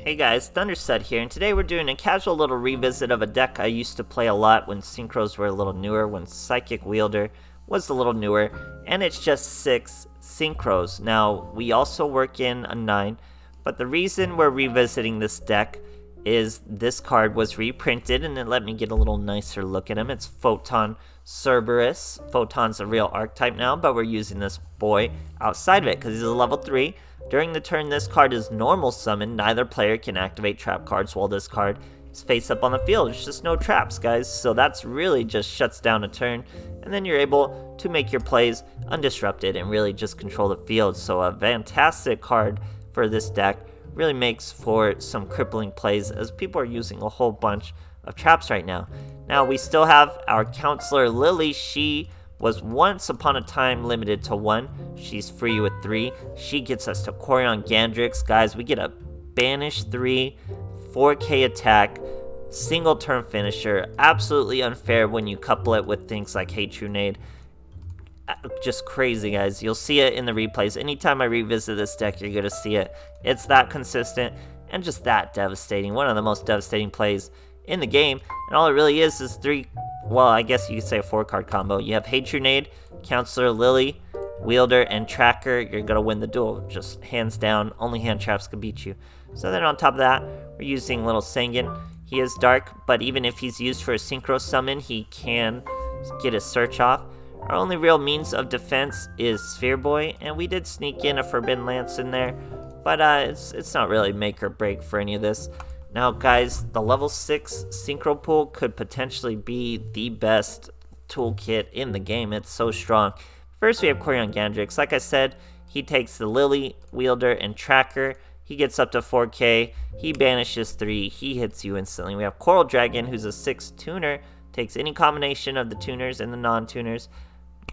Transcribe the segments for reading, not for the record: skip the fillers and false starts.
Hey guys, THUNDERSTUD here, and today we're doing a casual little revisit of a deck I used to play a lot when synchros were a little newer, when Psychic Wielder was a little newer, and it's just 6 synchros. Now, we also work in a 9, but the reason we're revisiting this deck is this card was reprinted, and it let me get a little nicer look at him. It's Photon Cerberus. Photon's a real archetype now, but we're using this boy outside of it because he's a level 3. During the turn this card is normal summon, neither player can activate trap cards while this card is face up on the field. There's just no traps, guys, so that's really just shuts down a turn, and then you're able to make your plays undisrupted and really just control the field. So a fantastic card for this deck, really makes for some crippling plays as people are using a whole bunch of traps right now. Now we still have our counselor Lily. She was once upon a time limited to 1. She's free with 3. She gets us to Corion Gandrix. Guys, we get a banish 3, 4k attack, single turn finisher. Absolutely unfair when you couple it with things like Hey Trunade. Just crazy, guys. You'll see it in the replays. Anytime I revisit this deck, you're gonna see it. It's that consistent and just that devastating. One of the most devastating plays in the game, and all it really is 3, well, I guess you could say a 4-card combo. You have Hey Trunade, Counselor Lily, Wielder, and Tracker. You're gonna win the duel, just hands down. Only hand traps can beat you. So then on top of that, we're using Little Sangan. He is dark, but even if he's used for a synchro summon, he can get his search off. Our only real means of defense is Sphere Boy, and we did sneak in a Forbidden Lance in there, but it's not really make or break for any of this. Now guys, the level 6 synchro pool could potentially be the best toolkit in the game. It's so strong. First we have Corion Gandrix. Like I said, he takes the Lily, Wielder, and Tracker. He gets up to 4k, he banishes 3, he hits you instantly. We have Coral Dragon, who's a 6 tuner, takes any combination of the tuners and the non-tuners,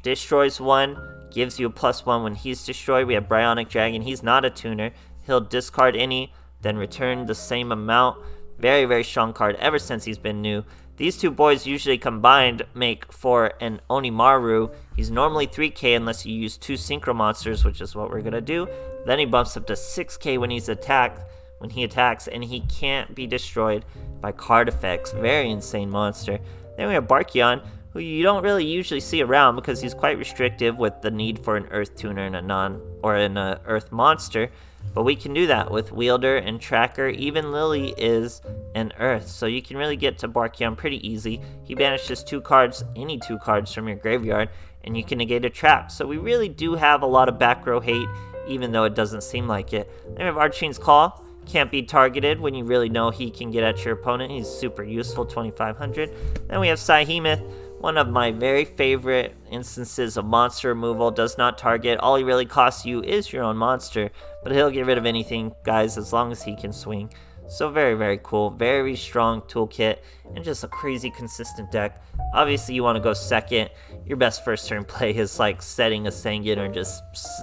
destroys 1, gives you a +1 when he's destroyed. We have Bryonic Dragon. He's not a tuner. He'll discard any, then return the same amount. Very, very strong card ever since he's been new. These two boys usually combined make for an Onimaru. He's normally 3k unless you use 2 synchro monsters, which is what we're going to do. Then he bumps up to 6k when he attacks, and he can't be destroyed by card effects. Very insane monster. Then we have Barkion, who you don't really usually see around because he's quite restrictive with the need for an Earth tuner and an Earth monster. But we can do that with Wielder and Tracker. Even Lily is an Earth, so you can really get to Barkion pretty easy. He banishes 2 cards, any 2 cards from your graveyard, and you can negate a trap. So we really do have a lot of back row hate, even though it doesn't seem like it. Then we have Archine's Call. Can't be targeted when you really know he can get at your opponent. He's super useful, 2500. Then we have Psyhemoth, one of my very favorite instances of monster removal. Does not target. All he really costs you is your own monster, but he'll get rid of anything, guys, as long as he can swing. So very, very cool. Very strong toolkit, and just a crazy consistent deck. Obviously, you want to go second. Your best first turn play is like setting a Sangan or just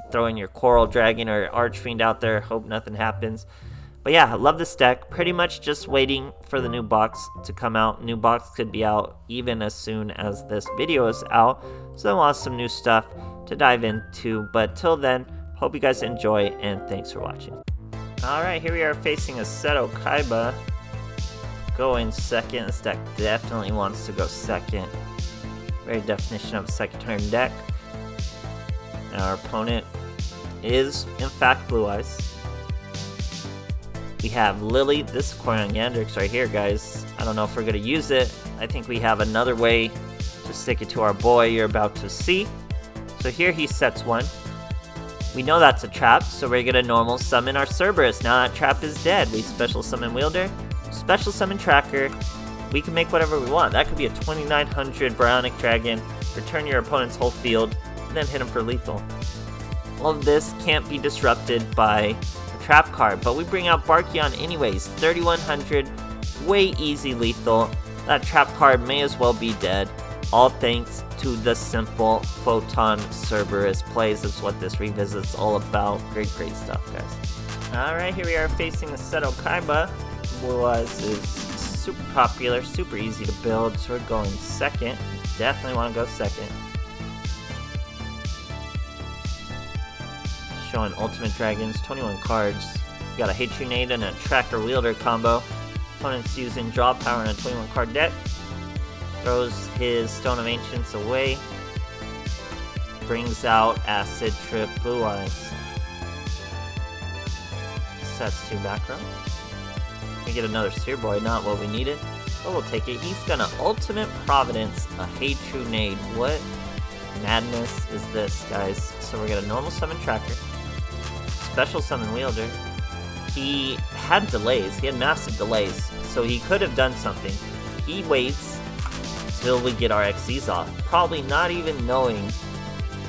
throwing your Coral Dragon or Archfiend out there. Hope nothing happens. But yeah, I love this deck. Pretty much just waiting for the new box to come out. New box could be out even as soon as this video is out. So we'll have some new stuff to dive into. But till then, hope you guys enjoy, and thanks for watching. Alright, here we are facing a Seto Kaiba. Going second. This deck definitely wants to go second. Very definition of a second turn deck. And our opponent is, in fact, Blue Eyes. We have Lily. This is Corion Gandrix right here, guys. I don't know if we're going to use it. I think we have another way to stick it to our boy you're about to see. So here he sets 1. We know that's a trap, so we're going to normal summon our Cerberus. Now that trap is dead. We special summon Wielder, special summon Tracker. We can make whatever we want. That could be a 2900 Bryonic Dragon. Return your opponent's whole field, and then hit him for lethal. All of this can't be disrupted by trap card, but we bring out Barkion anyways. 3100, way easy lethal. That trap card may as well be dead. All thanks to the simple Photon Cerberus plays. That's what this revisit's all about. Great stuff, guys. Alright, here we are facing the Seto Kaiba. Blue Eyes is super popular, super easy to build, so we're going second. Definitely want to go second. Showing Ultimate Dragons, 21 cards. got a Hatronade and a Tracker Wielder combo. Opponent's using draw power in a 21 card deck. Throws his Stone of Ancients away. Brings out Acid Trip Blue Eyes. Sets 2 back row. We get another Seer Boy, not what we needed, but we'll take it. He's gonna Ultimate Providence a Hatronade. What madness is this, guys? So we're gonna normal summon Tracker, special summon Wielder. He had delays, he had massive delays, so he could have done something. He waits till we get our XCs off, probably not even knowing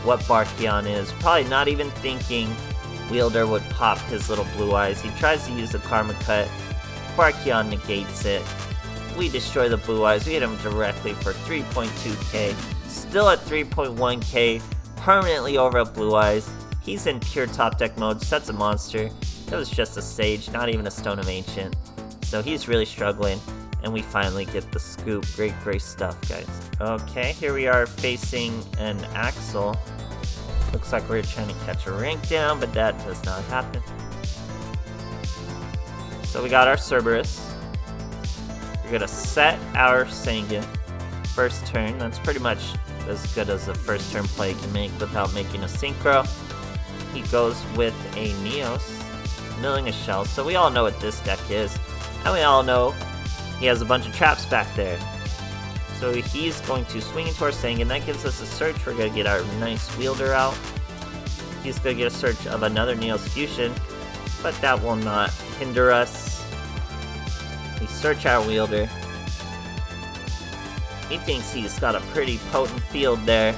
what Barkion is, probably not even thinking Wielder would pop his little Blue Eyes. He tries to use the Karma Cut, Barkion negates it. We destroy the Blue Eyes, we hit him directly for 3.2k, still at 3.1k, permanently over at Blue Eyes. He's in pure top deck mode, sets a monster. That was just a Sage, not even a Stone of Ancient. So he's really struggling, and we finally get the scoop. Great stuff, guys. Okay, here we are facing an Axel. Looks like we're trying to catch a rank down, but that does not happen. So we got our Cerberus. We're gonna set our Sangan. First turn, that's pretty much as good as a first turn play can make without making a synchro. He goes with a Neos, milling a shell, so we all know what this deck is, and we all know he has a bunch of traps back there. So he's going to swing into our Sangan, that gives us a search. We're going to get our nice Wielder out. He's going to get a search of another Neos Fusion, but that will not hinder us. We search our Wielder. He thinks he's got a pretty potent field there,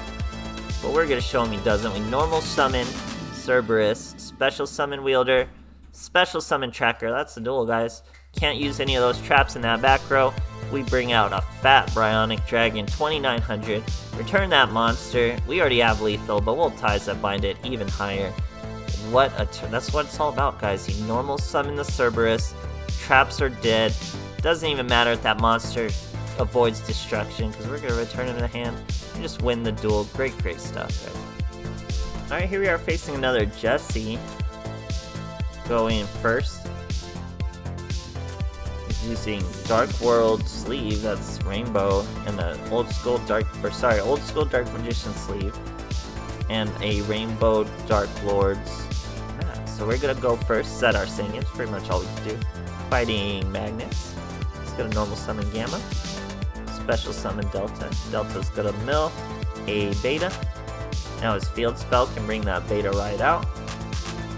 but we're going to show him he doesn't. We normal summon Cerberus, special summon Wielder, special summon Tracker. That's the duel, guys. Can't use any of those traps in that back row. We bring out a fat Bryonic Dragon, 2900. Return that monster. We already have lethal, but we'll Ties That Bind it even higher. What a turn. That's what it's all about, guys. You normal summon the Cerberus. Traps are dead. Doesn't even matter if that monster avoids destruction, because we're going to return him to the hand and just win the duel. Great stuff, guys. Alright, here we are facing another Jessie. Going first. He's using Dark World sleeve, that's rainbow, and an old school Dark Magician sleeve, and a rainbow Dark Lords. So we're gonna go first, set our Singing, it's pretty much all we can do. Fighting Magnets. He's gonna normal summon Gamma. Special summon Delta. Delta's gonna mill a Beta. Now his field spell can bring that Beta right out.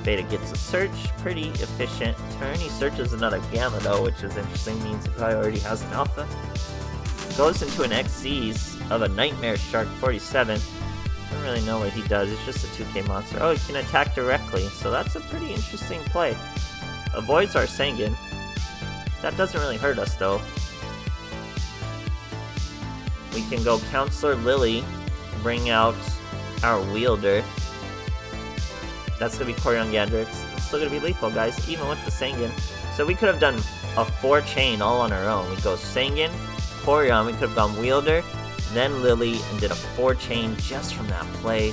Beta gets a search, pretty efficient turn. He searches another Gamma though, which is interesting, means he probably already has an Alpha. Goes into an XC's of a Nightmare Shark 47. Don't really know what he does, it's just a 2k monster. Oh, he can attack directly, so that's a pretty interesting play. Avoids our Sangan. That doesn't really hurt us though. We can go Counselor Lily, bring out our Wielder. That's going to be Corion Gandrix. It's still going to be lethal, guys, even with the Sangan. So we could have done a 4-chain all on our own. We go Sangan, Corion, we could have gone Wielder, then Lily, and did a 4-chain just from that play.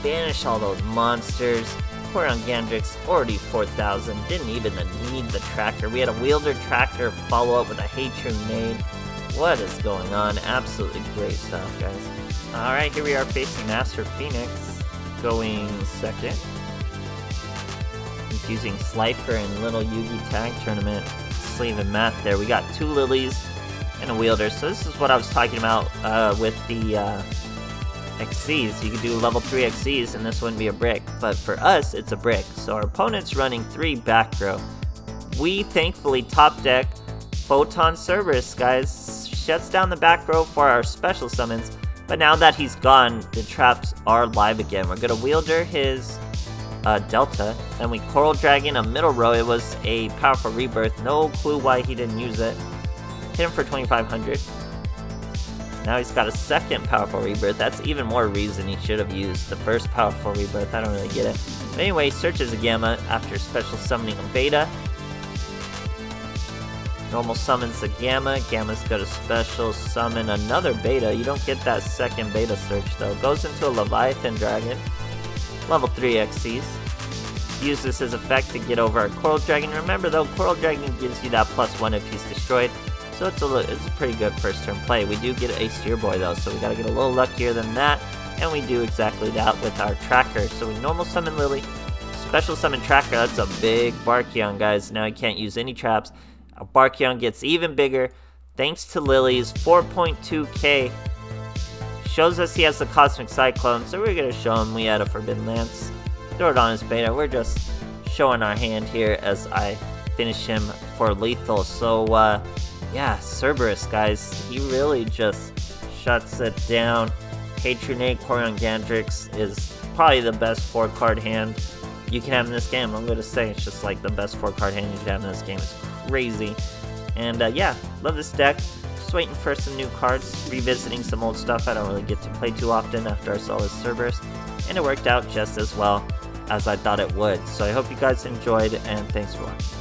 Banish all those monsters. Corion Gandrix, already 4,000. Didn't even need the Tracker. We had a Wielder Tracker follow up with a Hatronade. What is going on? Absolutely great stuff, guys. Alright, here we are facing Master Phoenix. Going second. Using Slifer and Little Yugi Tag Tournament sleeve and mat there. We got 2 Lilies and a Wielder. So this is what I was talking about with the XCs. You could do level 3 XCs and this wouldn't be a brick. But for us, it's a brick. So our opponent's running 3 back row. We thankfully top deck Photon Cerberus, guys. Shuts down the back row for our special summons. But now that he's gone, the traps are live again. We're going to Wielder his Delta, and we Coral Dragon a middle row. It was a powerful rebirth. No clue why he didn't use it. Hit him for 2,500. Now he's got a second powerful rebirth. That's even more reason he should have used the first powerful rebirth. I don't really get it. But anyway, searches a Gamma after special summoning a Beta. Normal summons a Gamma. Gamma's got a special summon another Beta. You don't get that second Beta search though. Goes into a Leviathan Dragon. Level 3 XCs. use this as effect to get over our Coral Dragon. Remember though, Coral Dragon gives you that +1 if he's destroyed, so it's a pretty good first turn play. We do get a Steer Boy though, so we gotta get a little luckier than that, and we do exactly that with our Tracker. So we normal summon Lily, special summon Tracker. That's a big Barkion, guys. Now he can't use any traps. Our Barkion gets even bigger thanks to Lily's 4.2k. Shows us he has the Cosmic Cyclone, so we're gonna show him we had a Forbidden Lance. Throw it on his beta. We're just showing our hand here as I finish him for lethal. So yeah, Cerberus, guys, he really just shuts it down. Patronate Corian Gandrix is probably the best 4-card hand you can have in this game. I'm gonna say it's just like the best 4-card hand you can have in this game. It's crazy. And yeah, love this deck. Just waiting for some new cards, revisiting some old stuff I don't really get to play too often after I saw this Cerberus, and it worked out just as well as I thought it would. So I hope you guys enjoyed, and thanks for watching.